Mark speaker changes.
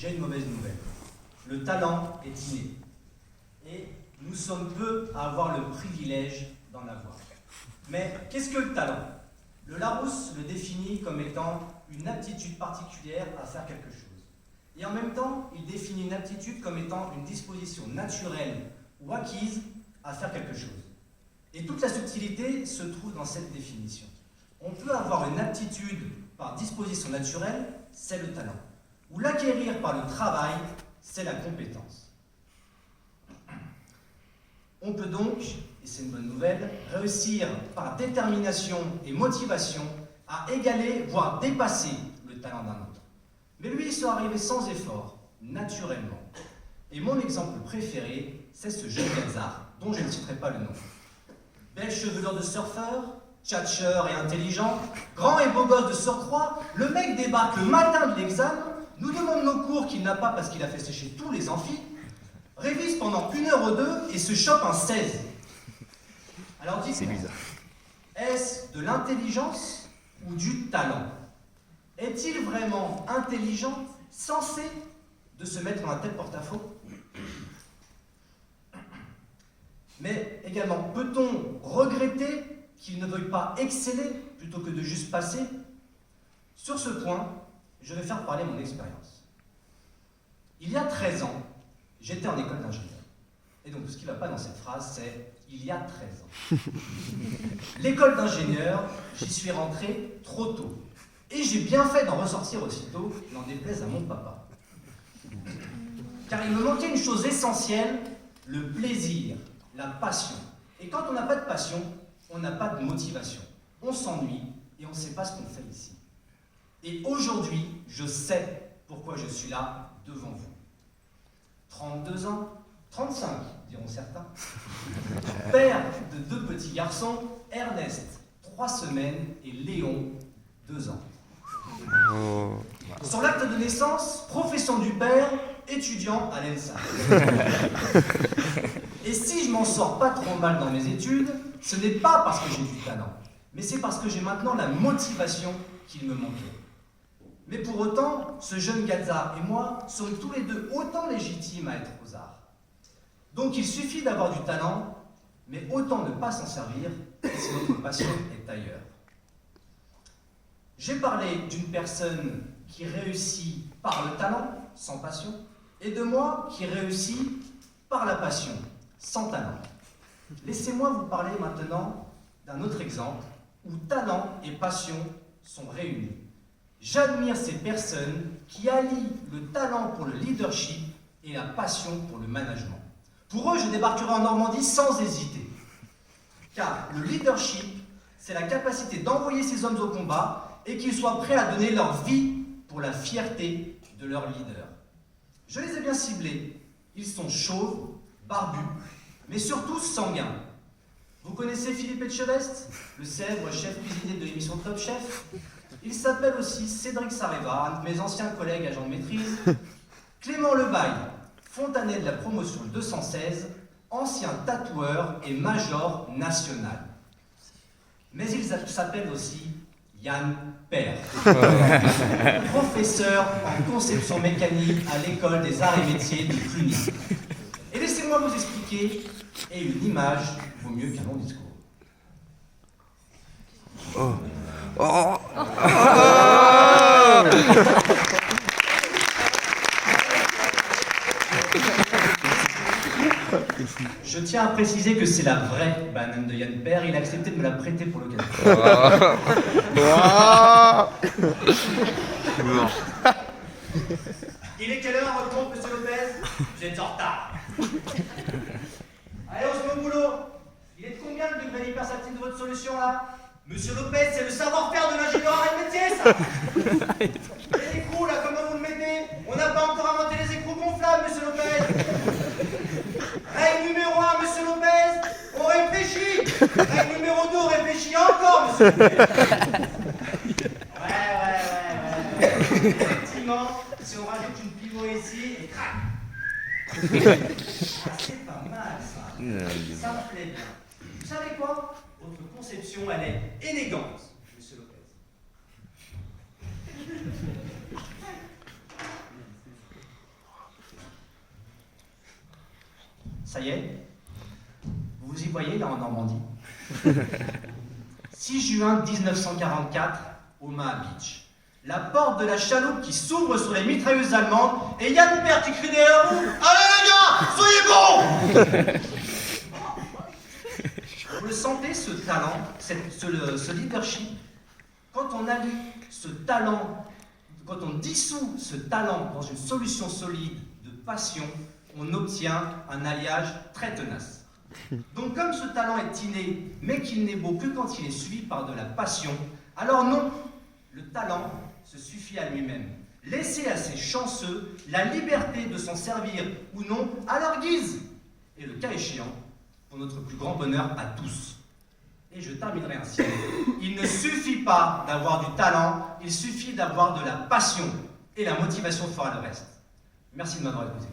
Speaker 1: j'ai une mauvaise nouvelle. Le talent est inné. Et nous sommes peu à avoir le privilège d'en avoir. Mais qu'est-ce que le talent? Le Larousse le définit comme étant une aptitude particulière à faire quelque chose. Et en même temps, il définit une aptitude comme étant une disposition naturelle ou acquise à faire quelque chose. Et toute la subtilité se trouve dans cette définition. On peut avoir une aptitude par disposition naturelle, c'est le talent. Ou l'acquérir par le travail, c'est la compétence. On peut donc, et c'est une bonne nouvelle, réussir par détermination et motivation à égaler, voire dépasser le talent d'un autre. Mais lui, il sera arrivé sans effort, naturellement. Et mon exemple préféré, c'est ce jeune Gazard, dont je ne citerai pas le nom. Belle chevelure de surfeur, tchatcheur et intelligent, grand et beau gosse de surcroît, le mec débarque le matin de l'examen, nous demande nos cours qu'il n'a pas parce qu'il a fait sécher tous les amphis, révise pendant 1 heure ou 2 et se chope un 16. Alors dites-moi, est-ce de l'intelligence ou du talent? Est-il vraiment intelligent, censé de se mettre dans un tel porte-à-faux? Mais également, peut-on regretter qu'il ne veuille pas exceller plutôt que de juste passer? Sur ce point, je vais faire parler mon expérience. Il y a 13 ans, j'étais en école d'ingénieur. Et donc, ce qui ne va pas dans cette phrase, c'est « il y a 13 ans ». L'école d'ingénieur, j'y suis rentré trop tôt. Et j'ai bien fait d'en ressortir aussitôt, n'en déplaise à mon papa. Car il me manquait une chose essentielle, le plaisir, la passion. Et quand on n'a pas de passion, on n'a pas de motivation. On s'ennuie et on ne sait pas ce qu'on fait ici. Et aujourd'hui, je sais pourquoi je suis là devant vous. 32 ans, 35, diront certains. Père de 2 petits garçons, Ernest, 3 semaines, et Léon, 2 ans. Sur l'acte de naissance, profession du père, étudiant à l'ENSA. Et si je m'en sors pas trop mal dans mes études, ce n'est pas parce que j'ai du talent, mais c'est parce que j'ai maintenant la motivation qu'il me manquait. Mais pour autant, ce jeune Gazard et moi sommes tous les deux autant légitimes à être aux arts. Donc il suffit d'avoir du talent, mais autant ne pas s'en servir si notre passion est ailleurs. J'ai parlé d'une personne qui réussit par le talent, sans passion, et de moi qui réussit par la passion, sans talent. Laissez-moi vous parler maintenant d'un autre exemple où talent et passion sont réunis. J'admire ces personnes qui allient le talent pour le leadership et la passion pour le management. Pour eux, je débarquerai en Normandie sans hésiter. Car le leadership, c'est la capacité d'envoyer ces hommes au combat et qu'ils soient prêts à donner leur vie pour la fierté de leur leader. Je les ai bien ciblés. Ils sont chauves, barbus, mais surtout sanguins. Vous connaissez Philippe Etchebest, le célèbre chef cuisinier de l'émission Top Chef? Il s'appelle aussi Cédric Sareva, un de mes anciens collègues agents de maîtrise. Clément Lebaille, fontanet de la promotion 216, ancien tatoueur et major national. Mais il s'appelle aussi Yann Père, professeur en conception mécanique à l'école des arts et métiers de Cluny. Et laissez-moi vous expliquer, et une image vaut mieux qu'un long discours.
Speaker 2: Oh. Oh.
Speaker 1: Je tiens à préciser que c'est la vraie banane de Yann Père, il a accepté de me la prêter pour l'occasion. Il est quelle heure à votre compte, monsieur Lopez? Vous êtes en retard. Allez, on se met au boulot. Il est de combien le degré d'hypersaltine de votre solution là? Monsieur Lopez, c'est le savoir-faire de l'ingénieur à le métier, ça. Les écrous là, comment vous le mettez? On n'a pas encore inventé les écrous gonflables, monsieur Lopez. Règle numéro 1, monsieur Lopez, on réfléchit. Règle numéro 2, on réfléchit encore, monsieur Lopez. Ouais. Effectivement, si on rajoute une pivot ici, et crac. Ah, c'est pas mal, ça. Ça me plaît bien. Vous savez quoi? Votre conception, elle est élégante, monsieur Lopez. Ça y est, vous vous y voyez là en Normandie. 6 juin 1944, Omaha Beach. La porte de la chaloupe qui s'ouvre sur les mitrailleuses allemandes et Yann Père qui crie derrière vous: allez les gars, soyez bons! Vous le sentez, ce talent, ce leadership? Quand on allie ce talent, quand on dissout ce talent dans une solution solide de passion, on obtient un alliage très tenace. Donc comme ce talent est inné, mais qu'il n'est beau que quand il est suivi par de la passion, alors non, le talent se suffit à lui-même. Laissez à ces chanceux la liberté de s'en servir ou non à leur guise, et le cas échéant, pour notre plus grand bonheur à tous. Et je terminerai ainsi. Il ne suffit pas d'avoir du talent, il suffit d'avoir de la passion. Et la motivation fera le reste. Merci de m'avoir écouté.